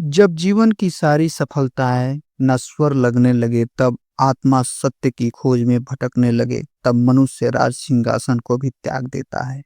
जब जीवन की सारी सफलताएं नश्वर लगने लगे, तब आत्मा सत्य की खोज में भटकने लगे, तब मनुष्य राज सिंहासन को भी त्याग देता है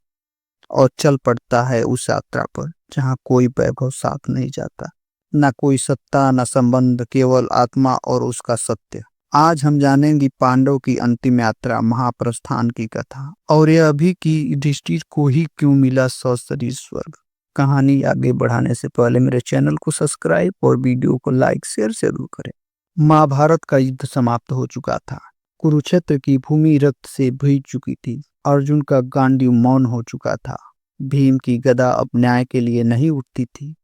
और चल पड़ता है उस यात्रा पर जहाँ कोई वैभव साथ नहीं जाता, न कोई सत्ता न संबंध, केवल आत्मा और उसका सत्य। आज हम जानेंगे पांडव की अंतिम यात्रा, महाप्रस्थान की कथा, और यह अभी की युधिष्ठिर को ही क्यों मिला सशरीर स्वर्ग। कहानी आगे बढ़ाने से पहले मेरे चैनल को सब्सक्राइब और वीडियो को लाइक शेयर जरूर करें। महाभारत का युद्ध समाप्त हो चुका था। कुरुक्षेत्र की भूमि रक्त से भीग चुकी थी। अर्जुन का गांडीव मौन हो चुका था। भीम की गदा अब न्याय के लिए नहीं उठती थी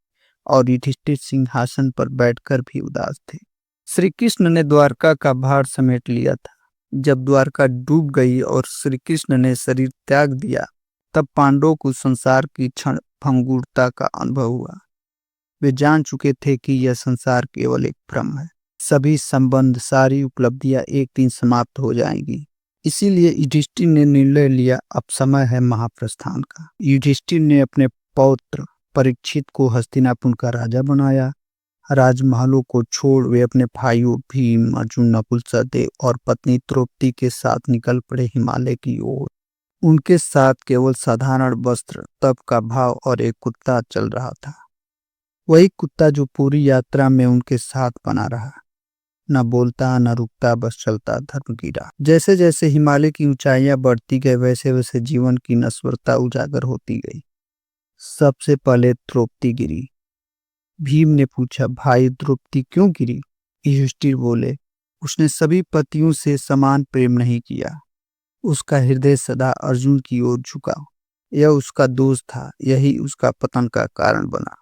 और युधिष्ठिर सिंहासन पर बैठकर भी उदास थे। श्री कृष्ण ने द्वारका का भार समेट लिया था। जब द्वारका डूब गई और श्री कृष्ण ने शरीर त्याग दिया, तब पांडवों को संसार की क्षण भंगुरता का अनुभव हुआ। वे जान चुके थे कि यह संसार केवल एक भ्रम है। सभी संबंध, सारी उपलब्धियां एक दिन समाप्त हो जाएंगी। इसीलिए युधिष्ठिर ने निर्णय लिया, अब समय है महाप्रस्थान का। युधिष्ठिर ने अपने पौत्र परीक्षित को हस्तिनापुर का राजा बनाया। राजमहलों को छोड़ वे अपने भाइयों भीम, अर्जुन, नकुल, सहदेव और पत्नी द्रौपदी के साथ निकल पड़े हिमालय की ओर। उनके साथ केवल साधारण वस्त्र, तप का भाव और एक कुत्ता चल रहा था। वही कुत्ता जो पूरी यात्रा में उनके साथ बना रहा, न बोलता न रुकता, बस चलता धर्मगीरा। जैसे जैसे हिमालय की ऊंचाइयां बढ़ती गई, वैसे वैसे जीवन की नश्वरता उजागर होती गई। सबसे पहले द्रौपदी गिरी। भीम ने पूछा, भाई द्रौपदी क्यों गिरी? युधिष्ठिर बोले, उसने सभी पतियों से समान प्रेम नहीं किया। उसका हृदय सदा अर्जुन की ओर झुका। यह उसका दोष था, यही उसका पतन का कारण बना।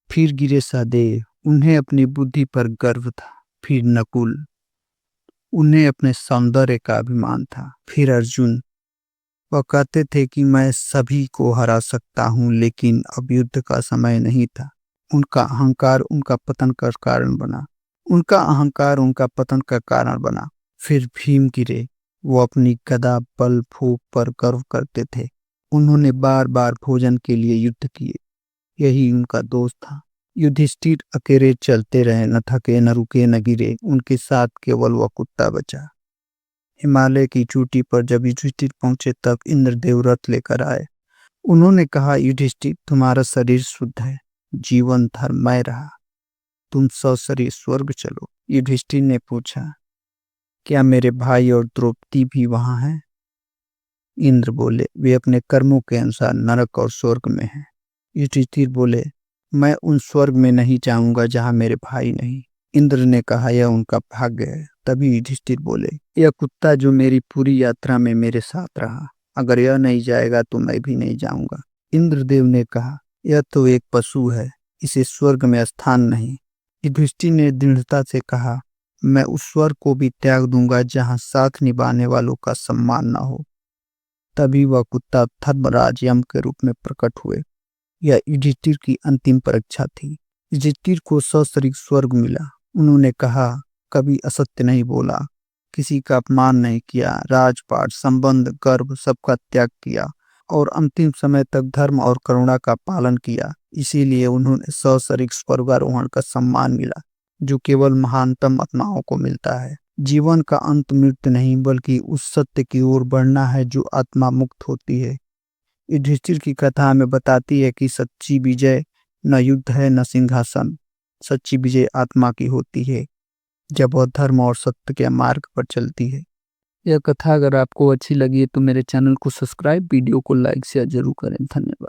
फिर गिरे सहदेव, उन्हें अपनी बुद्धि पर गर्व था। फिर नकुल, उन्हें अपने सौंदर्य का अभिमान था। फिर अर्जुन, वह कहते थे कि मैं सभी को हरा सकता हूं, लेकिन अब युद्ध का समय नहीं था। उनका अहंकार उनका पतन का कारण बना। उनका पतन का कारण बना। फिर भीम गिरे। वो अपनी गदा बल फूंक पर गर्व करते थे। उन्होंने बार बार भोजन के लिए युद्ध किए, यही उनका दोष था। युधिष्ठिर अकेले चलते रहे, न थके न रुके न गिरे। उनके साथ केवल वह कुत्ता बचा। हिमालय की चोटी पर जब युधिष्ठिर पहुंचे, तब इंद्रदेव रथ लेकर आए। उन्होंने कहा, युधिष्ठिर, तुम्हारा शरीर शुद्ध है, जीवन धर्ममय रहा, तुम सशरीर स्वर्ग चलो। युधिष्ठिर ने पूछा, क्या मेरे भाई और द्रौपदी भी वहां हैं? इंद्र बोले, वे अपने कर्मों के अनुसार नरक और स्वर्ग में हैं। युधिष्ठिर बोले, मैं उन स्वर्ग में नहीं जाऊंगा जहां मेरे भाई नहीं। इंद्र ने कहा, यह उनका भाग्य है। तभी युधिष्ठिर बोले, यह कुत्ता जो मेरी पूरी यात्रा में मेरे साथ रहा, अगर यह नहीं जाएगा तो मैं भी नहीं जाऊंगा। इंद्रदेव ने कहा, यह तो एक पशु है, इसे स्वर्ग में स्थान नहीं। युधिष्ठिर ने दृढ़ता से कहा, मैं उस स्वर्ग को भी त्याग दूंगा जहां साथ निभाने वालों का सम्मान न हो। तभी वह कुत्ता धर्मराज यम के रूप में प्रकट हुए। यह युधिष्ठिर की अंतिम परीक्षा थी। युधिष्ठिर को सशरीर स्वर्ग मिला। उन्होंने कहा, कभी असत्य नहीं बोला, किसी का अपमान नहीं किया, राजपाट, संबंध, गर्व सबका त्याग किया और अंतिम समय तक धर्म और करुणा का पालन किया। इसीलिए उन्होंने सशरीर स्वर्गारोहण का सम्मान मिला, जो केवल महानतम आत्माओं को मिलता है। जीवन का अंत मृत्यु नहीं, बल्कि उस सत्य की ओर बढ़ना है जो आत्मा मुक्त होती है। युधिष्ठिर की कथा हमें बताती है कि सच्ची विजय न युद्ध है न सिंहासन। सच्ची विजय आत्मा की होती है, जब वह धर्म और सत्य के मार्ग पर चलती है। यह कथा अगर आपको अच्छी लगी है तो मेरे चैनल को सब्सक्राइब, वीडियो को लाइक शेयर जरूर करें। धन्यवाद।